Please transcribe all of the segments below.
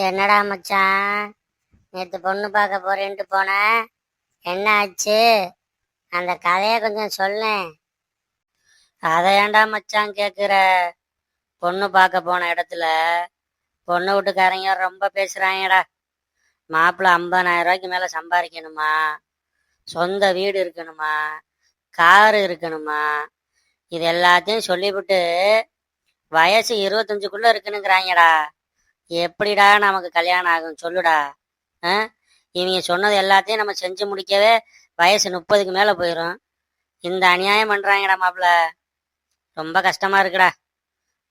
என்னடா மச்சான், நேற்று பொண்ணு பார்க்க போறேன்ட்டு போனேன். என்ன ஆச்சு? அந்த கதையை கொஞ்சம் சொல்லேன். அதை ஏன்டா மச்சான் கேட்குற? பொண்ணு பார்க்க போன இடத்துல பொண்ணு வீட்டுக்காரங்க ரொம்ப பேசுறாங்கடா. மாப்பிள்ளை 50,000 ரூபாய்க்கு மேலே சம்பாதிக்கணுமா, சொந்த வீடு இருக்கணுமா, காரு இருக்கணுமா, இது எல்லாத்தையும் சொல்லிவிட்டு வயசு 25க்குள்ள இருக்குனுங்கிறாங்கடா. எப்படிடா நமக்கு கல்யாணம் ஆகும் சொல்லுடா? ஆ இவங்க சொன்னது எல்லாத்தையும் நம்ம செஞ்சு முடிக்கவே வயசு 30க்கு மேலே போயிடும். இந்த அநியாயம் பண்ணுறாங்கடா மாப்பிள்ள. ரொம்ப கஷ்டமா இருக்குடா.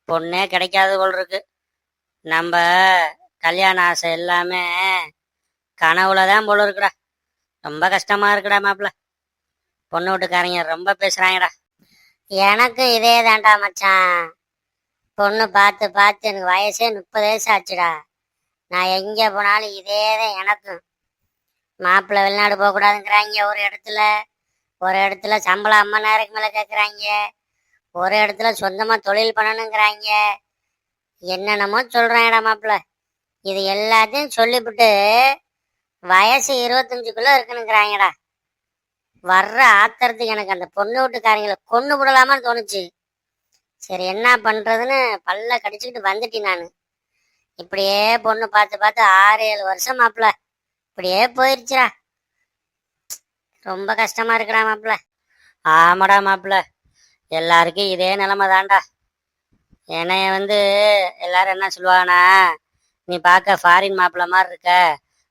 பொண்ணே கிடைக்காது போல் இருக்கு. நம்ம கல்யாண ஆசை எல்லாமே கனவுல தான் போல இருக்குடா. ரொம்ப கஷ்டமா இருக்குடா மாப்பிள்ள. பொண்ணு வீட்டுக்காரங்க ரொம்ப பேசுறாங்கடா. எனக்கு இதே தான்டா மச்சான். பொண்ணு பார்த்து பார்த்து எனக்கு வயசே 30 வயசு ஆச்சுடா. நான் எங்கே போனாலும் இதே தான் எனக்கும். மாப்பிள்ளை வெளிநாடு போகக்கூடாதுங்கிறாங்க ஒரு இடத்துல சம்பளம் 50,000க்கு மேலே கேட்குறாங்க, ஒரு இடத்துல சொந்தமாக தொழில் பண்ணணுங்கிறாங்க. என்னென்னமோ சொல்கிறாங்கடா மாப்பிள்ளை. இது எல்லாத்தையும் சொல்லிவிட்டு வயசு 25க்குள்ளே இருக்கணுங்கிறாங்கடா. வர்ற ஆத்திரத்துக்கு எனக்கு அந்த பொண்ணு வீட்டுக்காரங்களை கொண்டு விடலாமான்னு தோணுச்சு. சரி என்ன பண்ணுறதுன்னு பல்ல கடிச்சுக்கிட்டு வந்துட்டேன் நான். இப்படியே பொண்ணு பார்த்து பார்த்து 6-7 வருஷம் மாப்பிள்ள இப்படியே போயிடுச்சுடா. ரொம்ப கஷ்டமா இருக்குடா மாப்பிள்ள. ஆமாடா மாப்பிள்ள, எல்லாருக்கும் இதே நிலைமை தான்டா. என்னைய எல்லாரும் என்ன சொல்லுவாங்கன்னா, நீ பார்க்க ஃபாரின் மாப்பிள்ள மாதிரி இருக்க,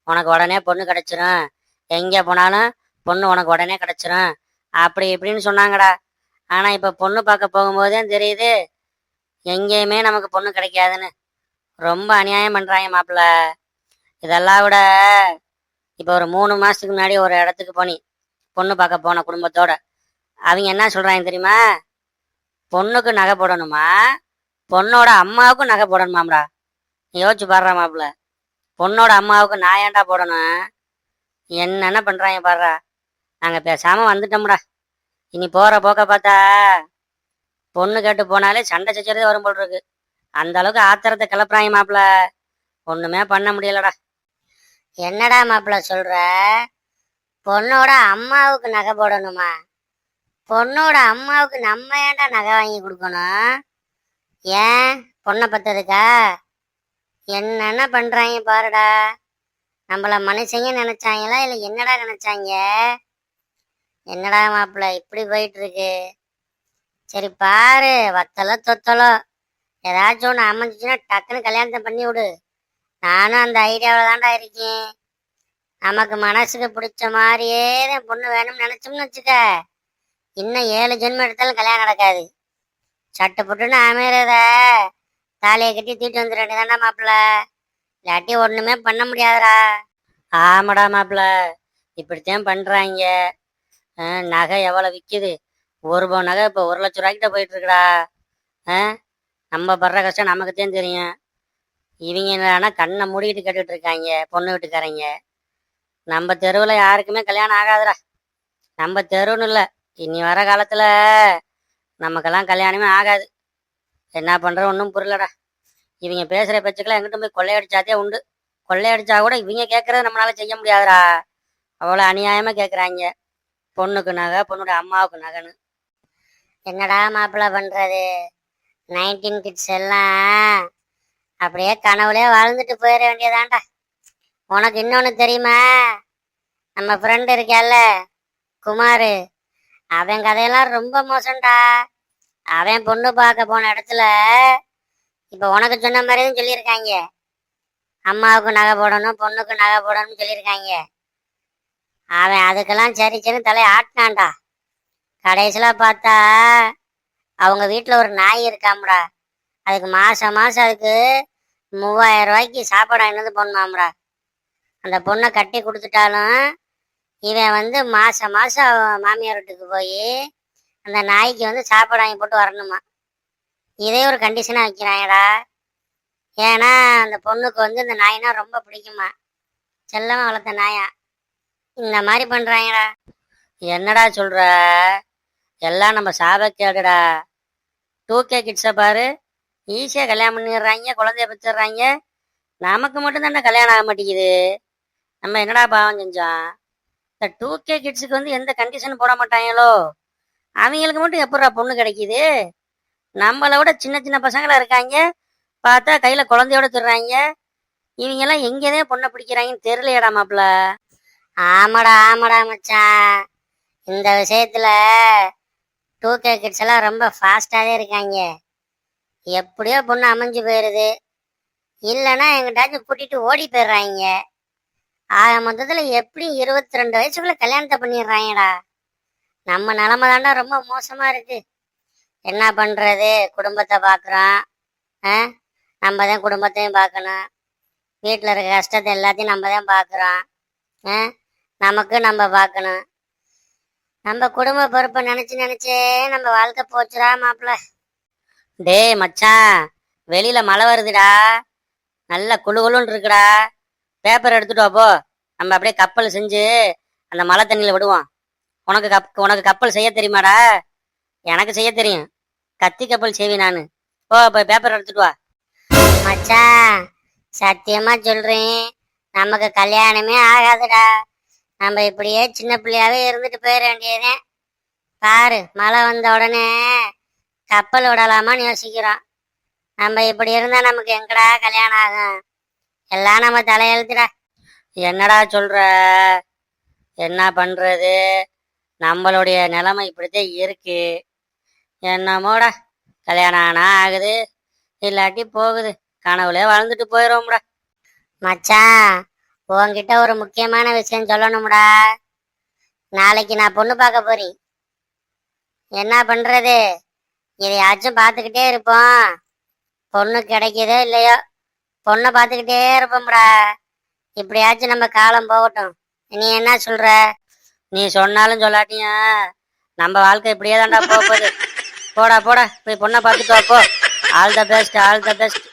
உனக்கு உடனே பொண்ணு கிடைச்சிரும், எங்கே போனாலும் பொண்ணு உனக்கு உடனே கிடைச்சிரும் அப்படி இப்படின்னு சொன்னாங்கடா. ஆனால் இப்போ பொண்ணு பார்க்க போகும்போதே தெரியுது எங்கேயுமே நமக்கு பொண்ணு கிடைக்காதுன்னு. ரொம்ப அநியாயம் பண்ணுறாங்க மாப்பிள்ள. இதெல்லாம் விட இப்போ ஒரு 3 மாதத்துக்கு முன்னாடி ஒரு இடத்துக்கு பொண்ணு பார்க்க போன குடும்பத்தோட. அவங்க என்ன சொல்கிறாங்க தெரியுமா? பொண்ணுக்கு நகை போடணுமா, பொண்ணோட அம்மாவுக்கும் நகை போடணுமாம்டா. யோசிச்சு பாடுறா மாப்பிள்ள. பொண்ணோட அம்மாவுக்கு நான் ஏன்டா போடணும்? என்னென்ன பண்ணுறாங்க பாடுறா. நாங்கள் பேசாமல் வந்துட்டோம்டா. இனி போகிற போக்க பார்த்தா பொண்ணு கேட்டு போனாலே சண்டை சச்சரதே வரும் போல் இருக்கு. அந்த அளவுக்கு ஆத்திரத்தை கிளப்புறாங்க மாப்பிள்ள. ஒண்ணுமே பண்ண முடியலடா. என்னடா மாப்பிள்ள சொல்ற? பொண்ணோட அம்மாவுக்கு நகை போடணுமா? பொண்ணோட அம்மாவுக்கு நம்ம ஏன்டா நகை வாங்கி கொடுக்கணும்? ஏன் பொண்ணை பத்ததுக்கா? என்னென்ன பண்றாங்க பாருடா. நம்மள மனுஷங்க நினைச்சாங்களா இல்லை என்னடா நினைச்சாங்க? என்னடா மாப்பிள்ள இப்படி போயிட்டு இருக்கு? சரி பாரு, வத்தலோ தொத்தலோ ஏதாச்சும் ஒன்று அமைஞ்சிச்சுன்னா டக்குன்னு கல்யாணத்தை பண்ணி விடு. நானும் அந்த ஐடியாவில் தான்டா இருக்கேன். நமக்கு மனசுக்கு பிடிச்ச மாதிரியே தான் பொண்ணு வேணும்னு நினைச்சோம்னு வச்சுக்க, இன்னும் 7 ஜென்மம் எடுத்தாலும் கல்யாணம் நடக்காது. சட்டு புட்டுன்னு அமைகிறத தாலியை கட்டி தூக்கிட்டு வந்துட வேண்டியதாண்டா மாப்பிள்ள. இல்லாட்டி ஒண்ணுமே பண்ண முடியாதுடா. ஆமாடா மாப்பிள்ள, இப்படித்தான் பண்றாங்க. நகை எவ்வளோ விற்கிது? ஒரு பவுன் நகை இப்போ 1,00,000 ரூபாய்க்கிட்ட போயிட்டு இருக்குடா. நம்ம படுற கஷ்டம் நமக்குத்தான் தெரியும். இவங்க என்னன்னா கண்ணை மூடிக்கிட்டு கேட்டுட்டு இருக்காங்க பொண்ணு வீட்டுக்காரங்க. நம்ம தெருவில் யாருக்குமே கல்யாணம் ஆகாதுடா. நம்ம தெருவுன்னு இல்லை, இனி வர காலத்தில் நமக்கெல்லாம் கல்யாணமே ஆகாது. என்ன பண்ணுற ஒன்றும் புரியலடா. இவங்க பேசுகிற பேச்சுக்கெல்லாம் எங்கிட்ட போய் கொள்ளையடிச்சாதே உண்டு. கொள்ளையடிச்சா கூட இவங்க கேட்குறத நம்மளால செய்ய முடியாதுடா. அவ்வளோ அநியாயமாக கேட்குறாங்க. பொண்ணுக்கு நகை, பொண்ணுடைய அம்மாவுக்கு நகைன்னு. என்னடா மாப்பிள்ள பண்ணுறது? 19 கிட்ஸ் எல்லாம் அப்படியே கனவுலே வாழ்ந்துட்டு போயிட வேண்டியதான்டா. உனக்கு இன்னொன்று தெரியுமா? நம்ம ஃப்ரெண்டு இருக்கால குமார், அவன் கதையெல்லாம் ரொம்ப மோசம்டா. அவன் பொண்ணு பார்க்க போன இடத்துல இப்போ உனக்கு சொன்ன மாதிரியும் சொல்லியிருக்காங்க. அம்மாவுக்கு நகை போடணும், பொண்ணுக்கு நகை போடணும்னு சொல்லியிருக்காங்க. அவன் அதுக்கெல்லாம் சரி சரின்னு தலையை ஆட்டினான்டா. கடைசியில் பார்த்தா அவங்க வீட்டில் ஒரு நாய் இருக்காம்டா. அதுக்கு மாதம் மாதம் அதுக்கு 3,000 ரூபாய்க்கு சாப்பாடு வாங்கிட்டு போடணுமாம்டா. அந்த பொண்ணை கட்டி கொடுத்துட்டாலும் இவன் மாதம் மாதம் மாமியார் வீட்டுக்கு போய் அந்த நாய்க்கு சாப்பாடு வாங்கி போட்டு வரணுமா. இதே ஒரு கண்டிஷனாக வைக்கிறாங்கடா. ஏன்னா அந்த பொண்ணுக்கு இந்த நாயினா ரொம்ப பிடிக்குமா, செல்லமாக வளர்த்த நாயா. இந்த மாதிரி பண்ணுறாங்கடா. என்னடா சொல்கிற? எல்லாம் நம்ம சாபக்கேடுடா. 2K கிட்ஸை பாரு, ஈஸியாக கல்யாணம் பண்ணிடுறாங்க, குழந்தைய பெற்றுடுறாங்க. நமக்கு மட்டும் தானே கல்யாணம் ஆக மாட்டேங்குது. நம்ம என்னடா பாவம் செஞ்சோம்? இந்த 2K கிட்ஸுக்கு வந்து எந்த கண்டிஷனும் போட மாட்டாங்களோ, அவங்களுக்கு மட்டும் எப்படிடா பொண்ணு கிடைக்குது? நம்மளை விட சின்ன சின்ன பசங்களா இருக்காங்க, பார்த்தா கையில குழந்தையோட திடுறாங்க. இவங்க எல்லாம் எங்கேதான் பொண்ணை பிடிக்கிறாங்கன்னு தெரியலையடா மாப்பிள்ள. ஆமாடா ஆமாடா மச்சான், இந்த விஷயத்துல 2K கிட்ஸ் எல்லாம் ரொம்ப ஃபாஸ்டாவே இருக்காங்க. எப்படியோ பொண்ணு அமைஞ்சு போயிருது, இல்லைன்னா எங்கிட்டாச்சும் கூட்டிட்டு ஓடி போயிடுறாங்க. ஆக மொத்தத்துல எப்படி 22 வயசுக்குள்ள கல்யாணத்தை பண்ணிடுறாங்கடா. நம்ம நிலைமை தாண்டா ரொம்ப மோசமா இருக்கு. என்ன பண்றது? குடும்பத்தை பார்க்குறோம். நம்ம தான் குடும்பத்தையும் பார்க்கணும். வீட்டில் இருக்க கஷ்டத்தை எல்லாத்தையும் நம்ம தான் பார்க்குறோம். நமக்கு நம்ம பார்க்கணும். நம்ம குடும்ப பொறுப்பை நினைச்சே நம்ம வாழ்க்கை போச்சுடா மாப்பிள்ள. டேய் மச்சான், வெளியில மழை வருதுடா, நல்ல குளுகுளுன்னு இருக்குடா. பேப்பர் எடுத்துட்டு வா போ. நம்ம அப்படியே கப்பல் செஞ்சு அந்த மழை தண்ணியில விடுவோம். உனக்கு கப்பல் செய்ய தெரியுமாடா? எனக்கு செய்ய தெரியும். கத்தி கப்பல் செய்வி நானு. போய் பேப்பர் எடுத்துட்டு வா. மச்சான், சத்தியமா சொல்றேன், நமக்கு கல்யாணமே ஆகாதுடா. நம்ம இப்படியே சின்ன பிள்ளையாவே இருந்துட்டு போயிட வேண்டியதேன். பாரு, மழை வந்த உடனே கப்பல் விடலாமான்னு யோசிக்கிறோம். நம்ம இப்படி இருந்தா நமக்கு எங்கடா கல்யாணம் ஆகும்? எல்லாம் நம்ம தலையெழுத்துடா. என்னடா சொல்ற? என்ன பண்றது? நம்மளுடைய நிலைமை இப்படித்தான் இருக்கு. என்னமோடா, கல்யாணம் ஆனா ஆகுது, இல்லாட்டி போகுது. கனவுல வாழ்ந்துட்டு போயிடுவோம்டா. மச்சான், உன்கிட்ட ஒரு முக்கியமான விஷயம் சொல்லணும்டா. நாளைக்கு நான் பொண்ணு பார்க்க போறேன். என்ன பண்றது? இதையாச்சும் பார்த்துக்கிட்டே இருப்போம். பொண்ணு கிடைக்குதோ இல்லையோ, பொண்ணை பார்த்துக்கிட்டே இருப்போம்டா. இப்படியாச்சும் நம்ம காலம் போகட்டும். நீ என்ன சொல்ற? நீ சொன்னாலும் சொல்லாட்டியும் நம்ம வாழ்க்கை இப்படியே தான்டா போகுது. போடா போய் பொண்ணை பார்த்துட்டு வா போ. All the best, all the best.